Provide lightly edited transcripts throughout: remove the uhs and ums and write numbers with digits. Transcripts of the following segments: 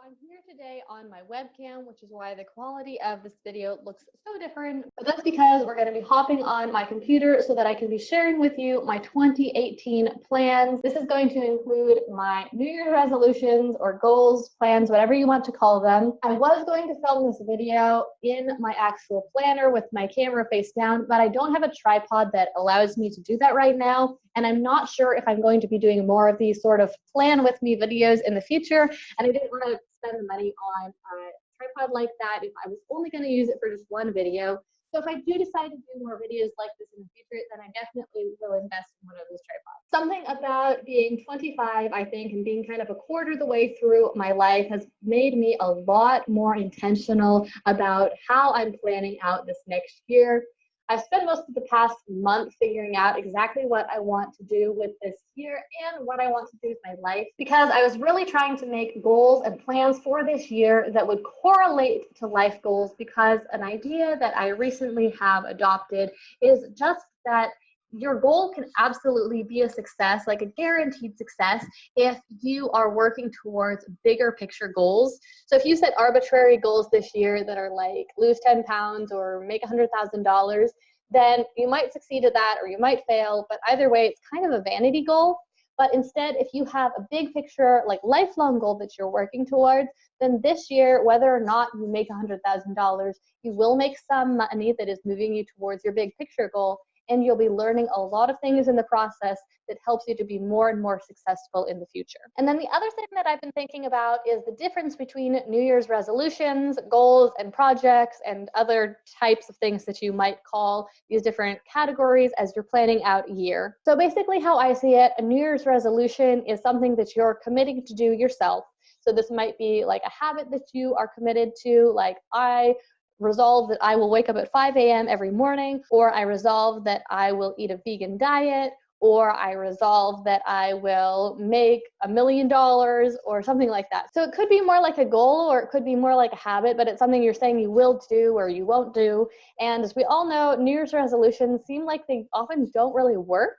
I'm here today on my webcam, which is why the quality of this video looks so different. But that's because we're going to be hopping on my computer so that I can be sharing with you my 2018 plans. This is going to include my New Year's resolutions or goals, plans, whatever you want to call them. I was going to film this video in my actual planner with my camera face down, but I don't have a tripod that allows me to do that right now. And I'm not sure if I'm going to be doing more of these sort of plan with me videos in the future. And I didn't want to spend the money on a tripod like that if I was only going to use it for just one video. So if I do decide to do more videos like this in the future, then I definitely will invest in one of those tripods. Something about being 25, I think, and being kind of a quarter of the way through my life has made me a lot more intentional about how I'm planning out this next year. I've spent most of the past month figuring out exactly what I want to do with this year and what I want to do with my life, because I was really trying to make goals and plans for this year that would correlate to life goals, because an idea that I recently have adopted is just that your goal can absolutely be a success, like a guaranteed success, if you are working towards bigger picture goals. So if you set arbitrary goals this year that are like lose 10 pounds or make $100,000, then you might succeed at that or you might fail, but either way, it's kind of a vanity goal. But instead, if you have a big picture, like lifelong goal that you're working towards, then this year, whether or not you make $100,000, you will make some money that is moving you towards your big picture goal. And you'll be learning a lot of things in the process that helps you to be more and more successful in the future. And then the other thing that I've been thinking about is the difference between New Year's resolutions, goals, and projects, and other types of things that you might call these different categories as you're planning out a year. So basically how I see it, a New Year's resolution is something that you're committing to do yourself. So this might be like a habit that you are committed to, like I resolve that I will wake up at 5 a.m. every morning, or I resolve that I will eat a vegan diet, or I resolve that I will make $1 million or something like that. So it could be more like a goal, or it could be more like a habit, but it's something you're saying you will do or you won't do. And as we all know, New Year's resolutions seem like they often don't really work.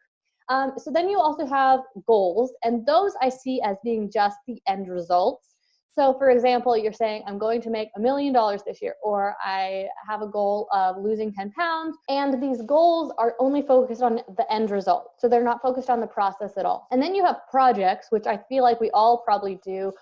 So then you also have goals, and those I see as being just the end results. So for example, you're saying, I'm going to make $1 million this year, or I have a goal of losing 10 pounds. And these goals are only focused on the end result. So they're not focused on the process at all. And then you have projects, which I feel like we all probably do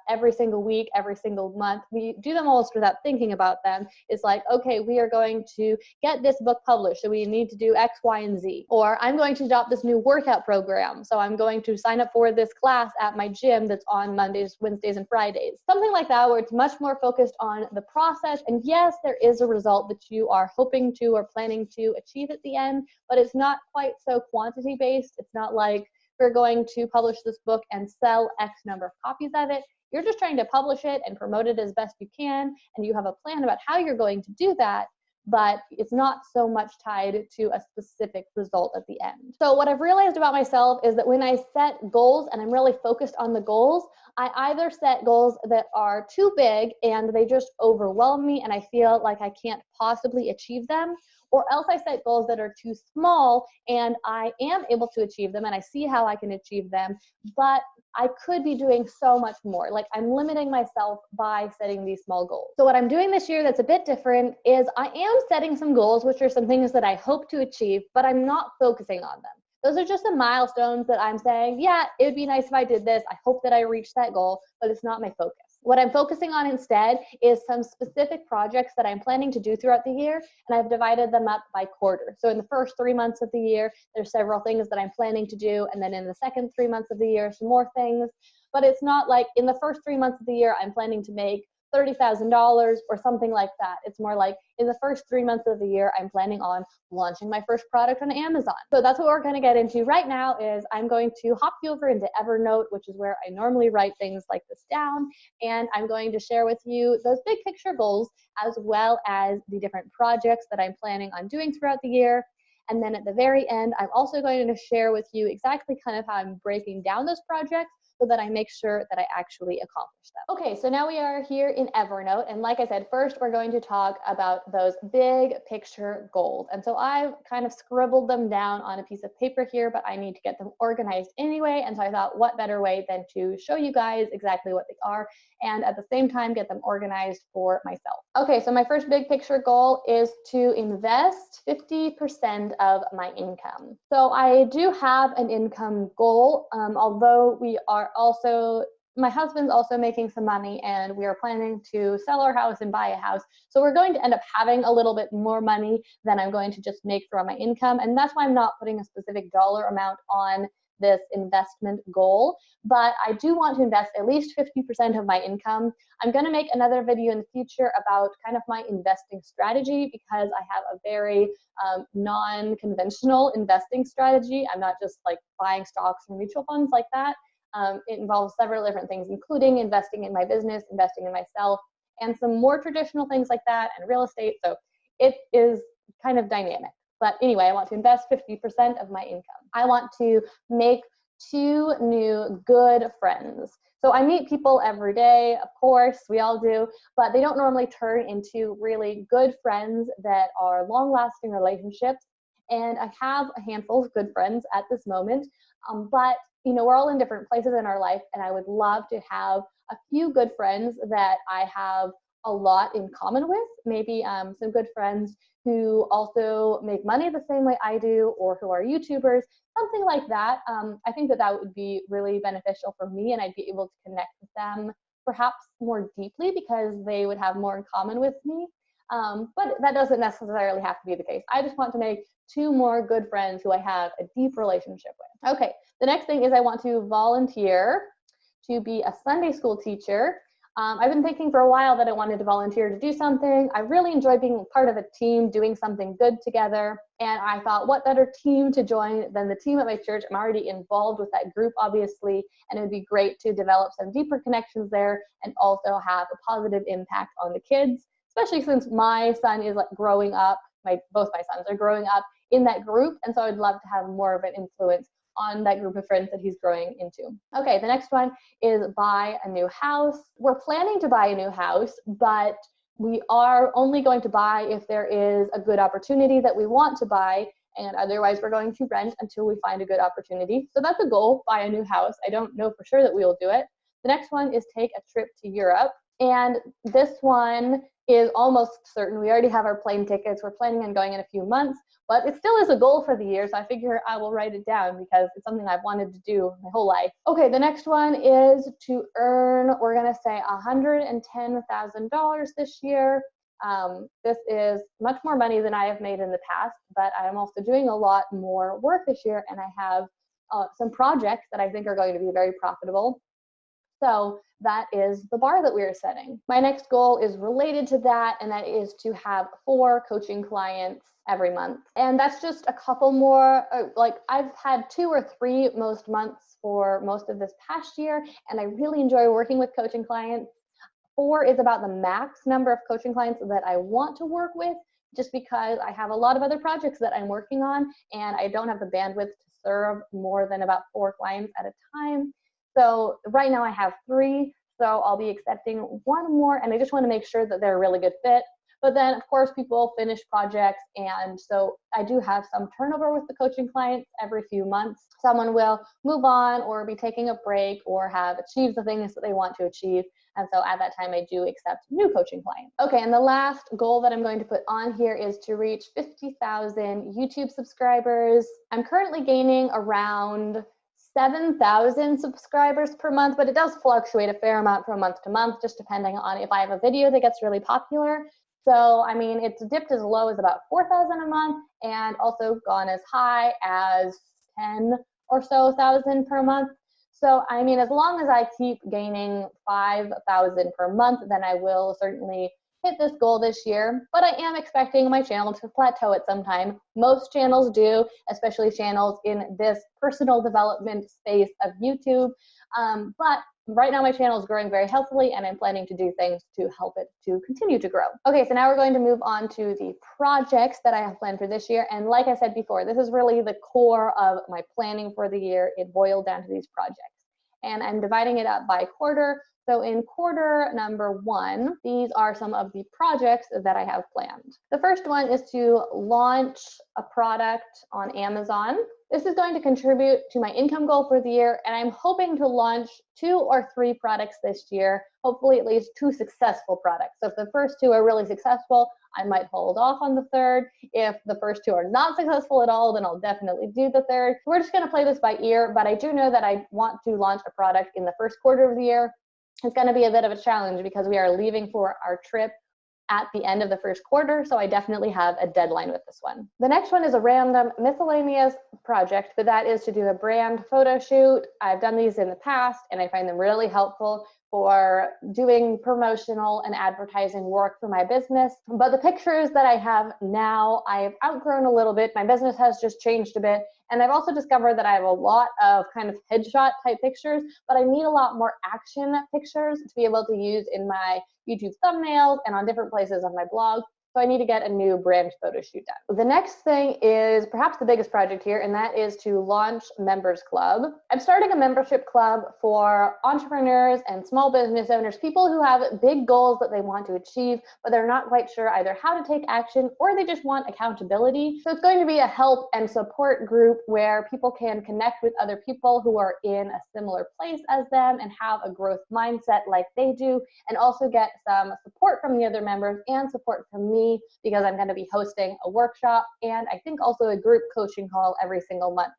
every single week, every single month. We do them almost without thinking about them. It's like, okay, we are going to get this book published, so we need to do X, Y, and Z. Or I'm going to adopt this new workout program, so I'm going to sign up for this class at my gym that's on Mondays, Wednesdays, and Fridays. Something like that, where it's much more focused on the process. And yes, there is a result that you are hoping to or planning to achieve at the end, but it's not quite so quantity based. It's not like we're going to publish this book and sell X number of copies of it. You're just trying to publish it and promote it as best you can, and you have a plan about how you're going to do that, but it's not so much tied to a specific result at the end. So what I've realized about myself is that when I set goals and I'm really focused on the goals, I either set goals that are too big and they just overwhelm me and I feel like I can't possibly achieve them, or else I set goals that are too small and I am able to achieve them and I see how I can achieve them, but I could be doing so much more. Like I'm limiting myself by setting these small goals. So what I'm doing this year that's a bit different is I am setting some goals, which are some things that I hope to achieve, but I'm not focusing on them. Those are just the milestones that I'm saying, yeah, it would be nice if I did this. I hope that I reach that goal, but it's not my focus. What I'm focusing on instead is some specific projects that I'm planning to do throughout the year, and I've divided them up by quarter. So in the first 3 months of the year, there's several things that I'm planning to do, and then in the second 3 months of the year, some more things. But it's not like in the first 3 months of the year, I'm planning to make $30,000 or something like that. It's more like in the first 3 months of the year, I'm planning on launching my first product on Amazon. So that's what we're going to get into right now. Is I'm going to hop you over into Evernote, which is where I normally write things like this down. And I'm going to share with you those big picture goals, as well as the different projects that I'm planning on doing throughout the year. And then at the very end, I'm also going to share with you exactly kind of how I'm breaking down those projects, so that I make sure that I actually accomplish them. Okay, so now we are here in Evernote. And like I said, first we're going to talk about those big picture goals. And so I've kind of scribbled them down on a piece of paper here, but I need to get them organized anyway. And so I thought, what better way than to show you guys exactly what they are and at the same time get them organized for myself. Okay, so my first big picture goal is to invest 50% of my income. So I do have an income goal, although my husband's also making some money and we are planning to sell our house and buy a house. So we're going to end up having a little bit more money than I'm going to just make from my income. And that's why I'm not putting a specific dollar amount on this investment goal, but I do want to invest at least 50% of my income. I'm going to make another video in the future about kind of my investing strategy because I have a very non-conventional investing strategy. I'm not just like buying stocks and mutual funds like that. It involves several different things, including investing in my business, investing in myself, and some more traditional things like that, and real estate. So it is kind of dynamic. But anyway, I want to invest 50% of my income. I want to make 2 new good friends. So I meet people every day, of course, we all do, but they don't normally turn into really good friends that are long-lasting relationships. And I have a handful of good friends at this moment, but you know, we're all in different places in our life, and I would love to have a few good friends that I have a lot in common with, maybe some good friends who also make money the same way I do, or who are YouTubers, something like that. I think that would be really beneficial for me, and I'd be able to connect with them perhaps more deeply because they would have more in common with me. But that doesn't necessarily have to be the case. I just want to make 2 more good friends who I have a deep relationship with. Okay, the next thing is I want to volunteer to be a Sunday school teacher. I've been thinking for a while that I wanted to volunteer to do something. I really enjoy being part of a team, doing something good together. And I thought, what better team to join than the team at my church? I'm already involved with that group, obviously, and it would be great to develop some deeper connections there and also have a positive impact on the kids, especially since my son is like growing up. Both my sons are growing up in that group, and so I'd love to have more of an influence on that group of friends that he's growing into. Okay, the next one is buy a new house. We're planning to buy a new house, but we are only going to buy if there is a good opportunity that we want to buy, and otherwise we're going to rent until we find a good opportunity. So that's a goal, buy a new house. I don't know for sure that we will do it. The next one is take a trip to Europe, and this one is almost certain. We already have our plane tickets. We're planning on going in a few months, but it still is a goal for the year, so I figure I will write it down because it's something I've wanted to do my whole life. Okay, the next one is to earn, we're gonna say $110,000 this year. This is much more money than I have made in the past, but I'm also doing a lot more work this year, and I have some projects that I think are going to be very profitable. So that is the bar that we are setting. My next goal is related to that, and that is to have 4 coaching clients every month. And that's just a couple more, like I've had 2 or 3 most months for most of this past year, and I really enjoy working with coaching clients. 4 is about the max number of coaching clients that I want to work with, just because I have a lot of other projects that I'm working on, and I don't have the bandwidth to serve more than about 4 clients at a time. So right now I have 3, so I'll be accepting 1 more, and I just want to make sure that they're a really good fit. But then, of course, people finish projects, and so I do have some turnover with the coaching clients every few months. Someone will move on or be taking a break or have achieved the things that they want to achieve, and so at that time I do accept new coaching clients. Okay, and the last goal that I'm going to put on here is to reach 50,000 YouTube subscribers. I'm currently gaining around 7,000 subscribers per month, but it does fluctuate a fair amount from month to month, just depending on if I have a video that gets really popular. So, I mean, it's dipped as low as about 4,000 a month and also gone as high as 10 or so thousand per month. So, I mean, as long as I keep gaining 5,000 per month, then I will certainly hit this goal this year, but I am expecting my channel to plateau at some time. Most channels do, especially channels in this personal development space of YouTube. But right now my channel is growing very healthily, and I'm planning to do things to help it to continue to grow. Okay, so now we're going to move on to the projects that I have planned for this year. And like I said before, this is really the core of my planning for the year. It boiled down to these projects. and I'm dividing it up by quarter. So in quarter number 1, these are some of the projects that I have planned. The first one is to launch a product on Amazon. This is going to contribute to my income goal for the year, and I'm hoping to launch 2 or 3 products this year, hopefully at least 2 successful products. So if the first 2 are really successful, I might hold off on the third. If the first 2 are not successful at all, then I'll definitely do the third. We're just going to play this by ear, but I do know that I want to launch a product in the first quarter of the year. It's going to be a bit of a challenge because we are leaving for our trip at the end of the first quarter, so I definitely have a deadline with this one. The next one is a random miscellaneous project, but that is to do a brand photo shoot. I've done these in the past, and I find them really helpful for doing promotional and advertising work for my business. But the pictures that I have now, I've outgrown a little bit. My business has just changed a bit. And I've also discovered that I have a lot of kind of headshot type pictures, but I need a lot more action pictures to be able to use in my YouTube thumbnails and on different places on my blog. So I need to get a new brand photo shoot done. The next thing is perhaps the biggest project here, and that is to launch Members Club. I'm starting a membership club for entrepreneurs and small business owners, people who have big goals that they want to achieve, but they're not quite sure either how to take action or they just want accountability. So it's going to be a help and support group where people can connect with other people who are in a similar place as them and have a growth mindset like they do, and also get some support from the other members and support from me, because I'm going to be hosting a workshop and I think also a group coaching call every single month.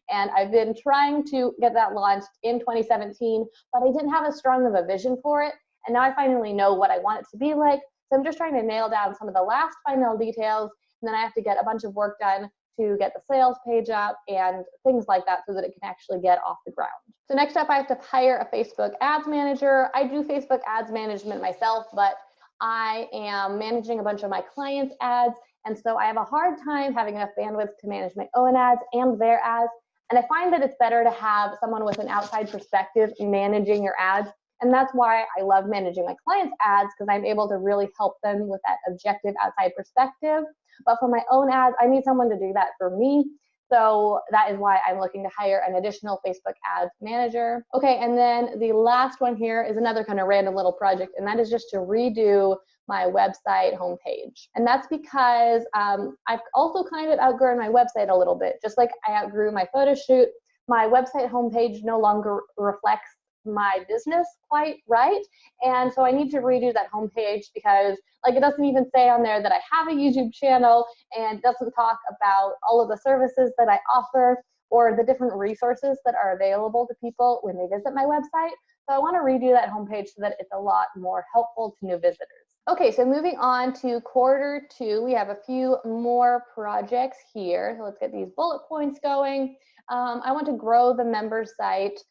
And I've been trying to get that launched in 2017, but I didn't have as strong of a vision for it. And now I finally know what I want it to be like. So I'm just trying to nail down some of the last final details. And then I have to get a bunch of work done to get the sales page up and things like that so that it can actually get off the ground. So next up, I have to hire a Facebook ads manager. I do Facebook ads management myself, but I am managing a bunch of my clients' ads, and so I have a hard time having enough bandwidth to manage my own ads and their ads. And I find that it's better to have someone with an outside perspective managing your ads. And that's why I love managing my clients' ads, because I'm able to really help them with that objective outside perspective. But for my own ads, I need someone to do that for me. So that is why I'm looking to hire an additional Facebook ads manager. Okay, and then the last one here is another kind of random little project, and that is just to redo my website homepage. And that's because I've also kind of outgrown my website a little bit. Just like I outgrew my photo shoot, my website homepage no longer reflects my business quite right. And so I need to redo that homepage because like it doesn't even say on there that I have a YouTube channel, and it doesn't talk about all of the services that I offer or the different resources that are available to people when they visit my website. So I want to redo that homepage so that it's a lot more helpful to new visitors. Okay, so moving on to quarter 2, we have a few more projects here. So let's get these bullet points going. I want to grow the member site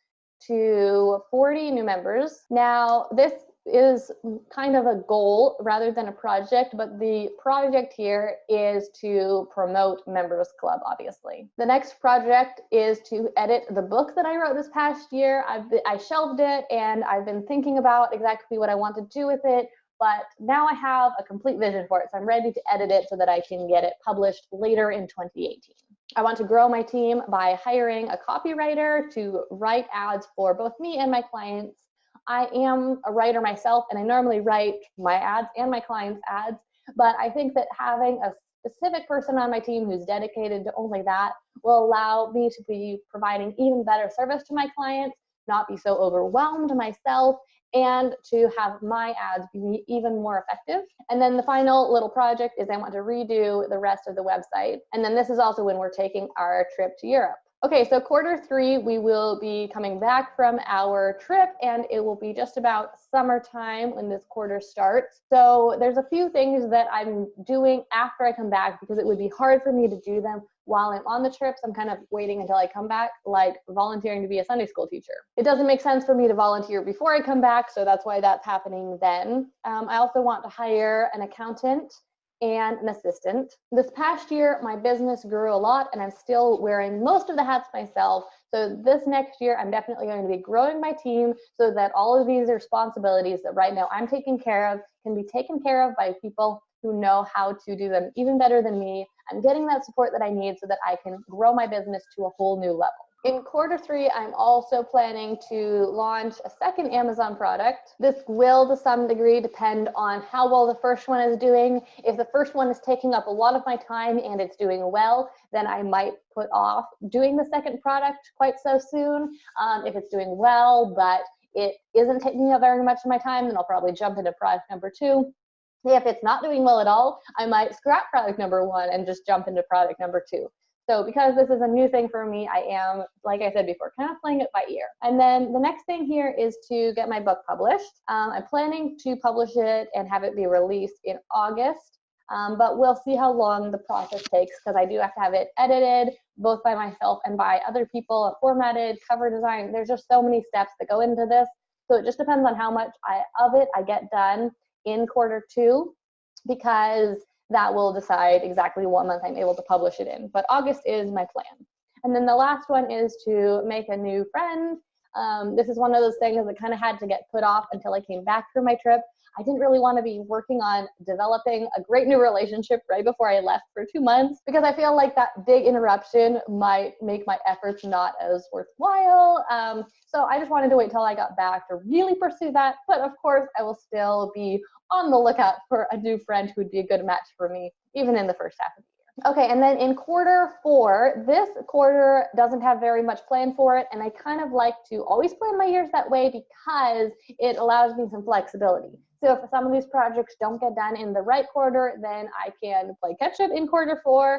to 40 new members. Now, this is kind of a goal rather than a project, but the project here is to promote Members Club, obviously. The next project is to edit the book that I wrote this past year. I shelved it and I've been thinking about exactly what I want to do with it, but now I have a complete vision for it, so I'm ready to edit it so that I can get it published later in 2018. I want to grow my team by hiring a copywriter to write ads for both me and my clients. I am a writer myself, and I normally write my ads and my clients' ads, but I think that having a specific person on my team who's dedicated to only that will allow me to be providing even better service to my clients, not be so overwhelmed myself, and to have my ads be even more effective. And then the final little project is I want to redo the rest of the website. And then this is also when we're taking our trip to Europe. Okay, so quarter 3, we will be coming back from our trip, and it will be just about summertime when this quarter starts. So there's a few things that I'm doing after I come back because it would be hard for me to do them while I'm on the trip. So I'm kind of waiting until I come back, like volunteering to be a Sunday school teacher. It doesn't make sense for me to volunteer before I come back, so that's why that's happening then. I also want to hire an accountant and an assistant. This past year, my business grew a lot, and I'm still wearing most of the hats myself. So this next year, I'm definitely going to be growing my team so that all of these responsibilities that right now I'm taking care of can be taken care of by people who know how to do them even better than me. I'm getting that support that I need so that I can grow my business to a whole new level. In Q3, I'm also planning to launch a second Amazon product. This will, to some degree, depend on how well the first one is doing. If the first one is taking up a lot of my time and it's doing well, then I might put off doing the second product quite so soon. If it's doing well, but it isn't taking up very much of my time, then I'll probably jump into product number 2. If it's not doing well at all, I might scrap product number 1 and just jump into product number 2. So because this is a new thing for me, I am, like I said before, kind of playing it by ear. And then the next thing here is to get my book published. I'm planning to publish it and have it be released in August, but we'll see how long the process takes, because I do have to have it edited, both by myself and by other people, formatted, cover design. There's just so many steps that go into this. So it just depends on how much of it I get done in Q2, because that will decide exactly what month I'm able to publish it in. But August is my plan. And then the last one is to make a new friend. This is one of those things that kind of had to get put off until I came back from my trip. I didn't really want to be working on developing a great new relationship right before I left for 2 months, because I feel like that big interruption might make my efforts not as worthwhile. So I just wanted to wait till I got back to really pursue that. But of course, I will still be on the lookout for a new friend who would be a good match for me, even in the first half of the year. Okay, and then in Q4, this quarter doesn't have very much planned for it, and I kind of like to always plan my years that way because it allows me some flexibility. So if some of these projects don't get done in the right quarter, then I can play catch up in Q4.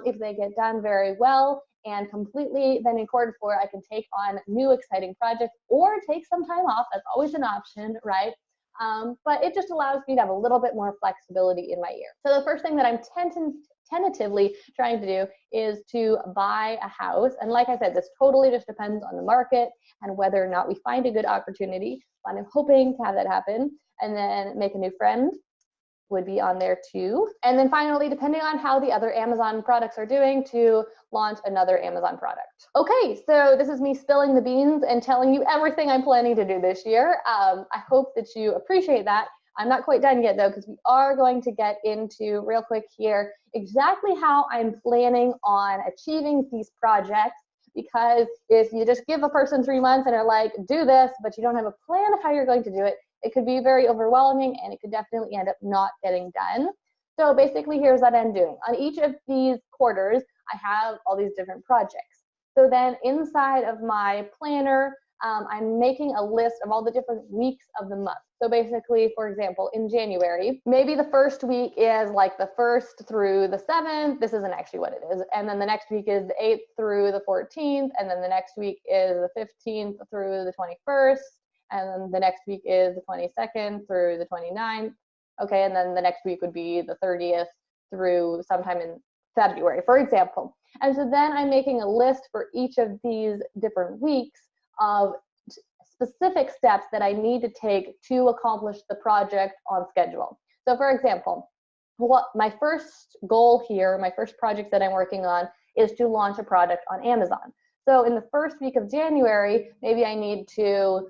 If they get done very well and completely, then in Q4 I can take on new exciting projects or take some time off. That's always an option, right? But it just allows me to have a little bit more flexibility in my year. So the first thing that I'm tentatively trying to do is to buy a house. And like I said, this totally just depends on the market and whether or not we find a good opportunity. But I'm hoping to have that happen. And then make a new friend would be on there too. And then finally, depending on how the other Amazon products are doing, to launch another Amazon product. Okay, so this is me spilling the beans and telling you everything I'm planning to do this year. I hope that you appreciate that. I'm not quite done yet though, because we are going to get into, real quick here, exactly how I'm planning on achieving these projects. Because if you just give a person 3 months and are like, do this, but you don't have a plan of how you're going to do it, it could be very overwhelming and it could definitely end up not getting done. So basically, here's what I'm doing. On each of these quarters, I have all these different projects. So then inside of my planner, I'm making a list of all the different weeks of the month. So basically, for example, in January, maybe the first week is like the 1st through the 7th. This isn't actually what it is. And then the next week is the 8th through the 14th. And then the next week is the 15th through the 21st. And then the next week is the 22nd through the 29th. Okay, and then the next week would be the 30th through sometime in February, for example. And so then I'm making a list for each of these different weeks of specific steps that I need to take to accomplish the project on schedule. So for example, what my first goal here, my first project that I'm working on, is to launch a product on Amazon. So in the first week of January, maybe I need to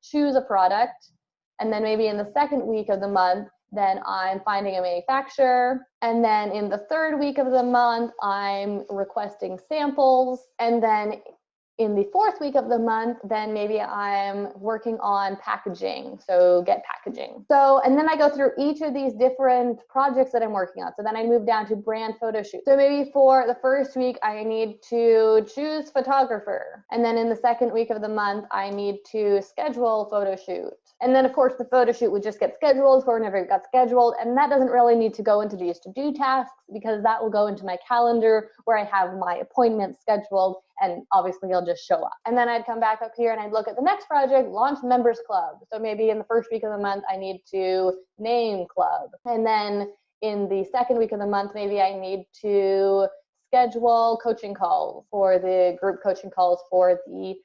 choose a product, and then maybe in the second week of the month, then I'm finding a manufacturer, and then in the third week of the month, I'm requesting samples, and then in the fourth week of the month, then maybe I'm working on packaging, so get packaging. So, and then I go through each of these different projects that I'm working on. So then I move down to brand photo shoot. So maybe for the first week, I need to choose photographer. And then in the second week of the month, I need to schedule photo shoot. And then of course the photo shoot would just get scheduled for whenever it got scheduled. And that doesn't really need to go into these to-do tasks, because that will go into my calendar where I have my appointments scheduled, and obviously I'll just show up. And then I'd come back up here and I'd look at the next project, launch members club. So maybe in the first week of the month, I need to name club. And then in the second week of the month, maybe I need to schedule coaching calls for the group coaching calls for the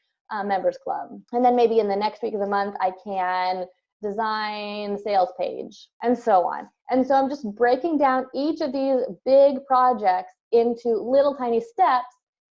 members club. And then maybe in the next week of the month, I can design sales page, and so on. And so I'm just breaking down each of these big projects into little tiny steps,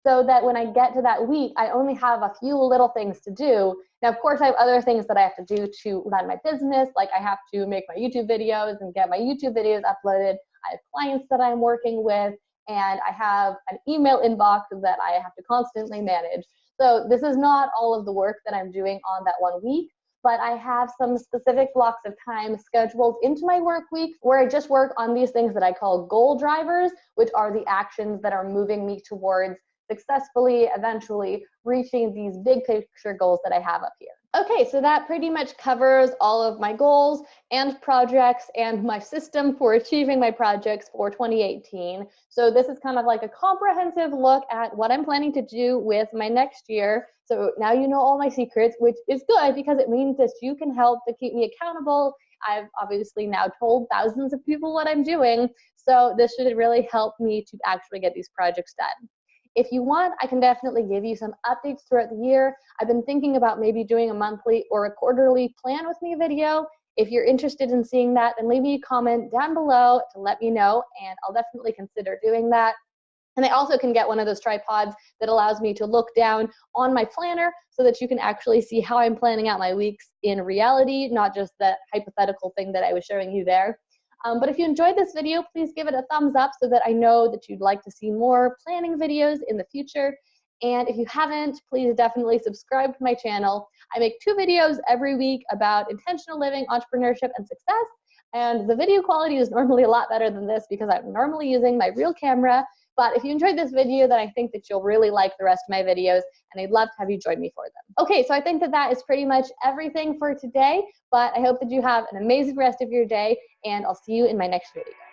so that when I get to that week, I only have a few little things to do. Now, of course, I have other things that I have to do to run my business. Like I have to make my YouTube videos and get my YouTube videos uploaded. I have clients that I'm working with, and I have an email inbox that I have to constantly manage. So this is not all of the work that I'm doing on that 1 week, but I have some specific blocks of time scheduled into my work week where I just work on these things that I call goal drivers, which are the actions that are moving me towards successfully, eventually reaching these big picture goals that I have up here. Okay, so that pretty much covers all of my goals and projects and my system for achieving my projects for 2018. So this is kind of like a comprehensive look at what I'm planning to do with my next year. So now you know all my secrets, which is good because it means that you can help to keep me accountable. I've obviously now told thousands of people what I'm doing, so this should really help me to actually get these projects done. If you want, I can definitely give you some updates throughout the year. I've been thinking about maybe doing a monthly or a quarterly plan with me video. If you're interested in seeing that, then leave me a comment down below to let me know, and I'll definitely consider doing that. And I also can get one of those tripods that allows me to look down on my planner so that you can actually see how I'm planning out my weeks in reality, not just that hypothetical thing that I was showing you there. But if you enjoyed this video, please give it a thumbs up so that I know that you'd like to see more planning videos in the future. And if you haven't, please definitely subscribe to my channel. I make 2 videos every week about intentional living, entrepreneurship, and success. And the video quality is normally a lot better than this because I'm normally using my real camera. But if you enjoyed this video, then I think that you'll really like the rest of my videos, and I'd love to have you join me for them. Okay, so I think that that is pretty much everything for today, but I hope that you have an amazing rest of your day, and I'll see you in my next video.